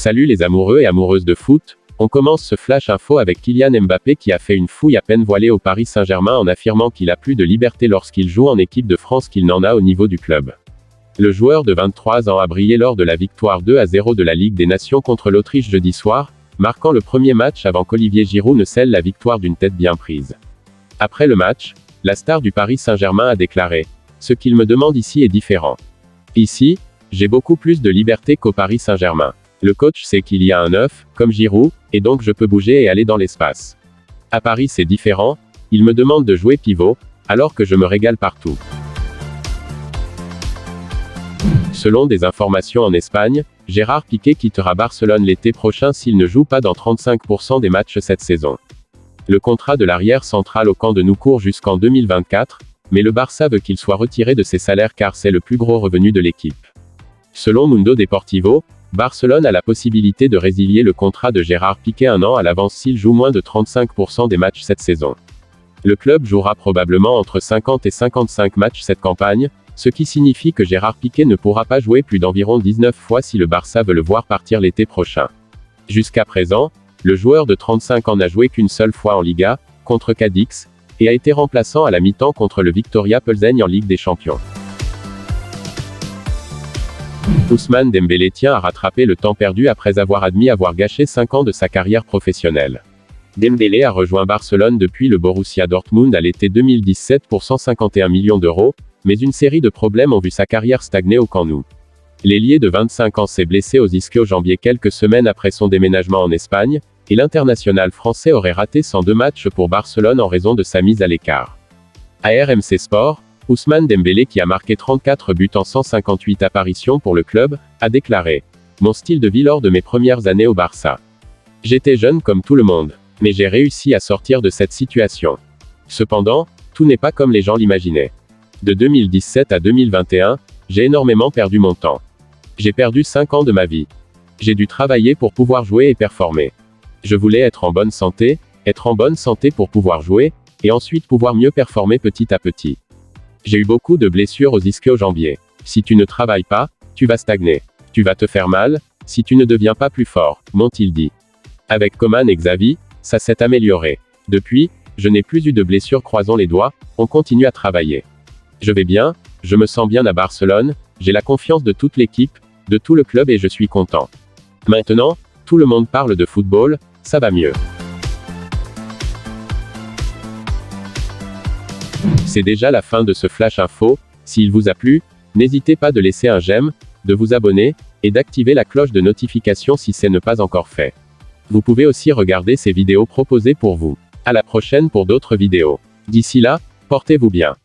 Salut les amoureux et amoureuses de foot, on commence ce flash info avec Kylian Mbappé qui a fait une fouille à peine voilée au Paris Saint-Germain en affirmant qu'il a plus de liberté lorsqu'il joue en équipe de France qu'il n'en a au niveau du club. Le joueur de 23 ans a brillé lors de la victoire 2-0 de la Ligue des Nations contre l'Autriche jeudi soir, marquant le premier match avant qu'Olivier Giroud ne scelle la victoire d'une tête bien prise. Après le match, la star du Paris Saint-Germain a déclaré : « Ce qu'il me demande ici est différent. Ici, j'ai beaucoup plus de liberté qu'au Paris Saint-Germain. Le coach sait qu'il y a un œuf, comme Giroud, et donc je peux bouger et aller dans l'espace. À Paris c'est différent, il me demande de jouer pivot, alors que je me régale partout. » Selon des informations en Espagne, Gérard Piqué quittera Barcelone l'été prochain s'il ne joue pas dans 35% des matchs cette saison. Le contrat de l'arrière central au camp de nous court jusqu'en 2024, mais le Barça veut qu'il soit retiré de ses salaires car c'est le plus gros revenu de l'équipe. Selon Mundo Deportivo, Barcelone a la possibilité de résilier le contrat de Gérard Piqué un an à l'avance s'il joue moins de 35% des matchs cette saison. Le club jouera probablement entre 50 et 55 matchs cette campagne, ce qui signifie que Gérard Piqué ne pourra pas jouer plus d'environ 19 fois si le Barça veut le voir partir l'été prochain. Jusqu'à présent, le joueur de 35 ans n'a joué qu'une seule fois en Liga, contre Cadix, et a été remplaçant à la mi-temps contre le Viktoria Plzeň en Ligue des Champions. Ousmane Dembélé tient à rattraper le temps perdu après avoir admis avoir gâché 5 ans de sa carrière professionnelle. Dembélé a rejoint Barcelone depuis le Borussia Dortmund à l'été 2017 pour 151 millions d'euros, mais une série de problèmes ont vu sa carrière stagner au Camp Nou. L'ailier de 25 ans s'est blessé aux ischio-jambiers quelques semaines après son déménagement en Espagne, et l'international français aurait raté 102 matchs pour Barcelone en raison de sa mise à l'écart. À RMC Sport, Ousmane Dembélé, qui a marqué 34 buts en 158 apparitions pour le club, a déclaré : « Mon style de vie lors de mes premières années au Barça. J'étais jeune comme tout le monde, mais j'ai réussi à sortir de cette situation. Cependant, tout n'est pas comme les gens l'imaginaient. De 2017 à 2021, j'ai énormément perdu mon temps. J'ai perdu 5 ans de ma vie. J'ai dû travailler pour pouvoir jouer et performer. Je voulais être en bonne santé pour pouvoir jouer, et ensuite pouvoir mieux performer petit à petit. J'ai eu beaucoup de blessures aux ischio-jambiers. Si tu ne travailles pas, tu vas stagner. Tu vas te faire mal, si tu ne deviens pas plus fort, m'ont-ils dit. Avec Coman et Xavi, ça s'est amélioré. Depuis, je n'ai plus eu de blessures, croisons les doigts, on continue à travailler. Je vais bien, je me sens bien à Barcelone, j'ai la confiance de toute l'équipe, de tout le club et je suis content. Maintenant, tout le monde parle de football, ça va mieux. C'est déjà la fin de ce flash info. S'il vous a plu, n'hésitez pas de laisser un j'aime, de vous abonner, et d'activer la cloche de notification si ce n'est pas encore fait. Vous pouvez aussi regarder ces vidéos proposées pour vous. À la prochaine pour d'autres vidéos. D'ici là, portez-vous bien.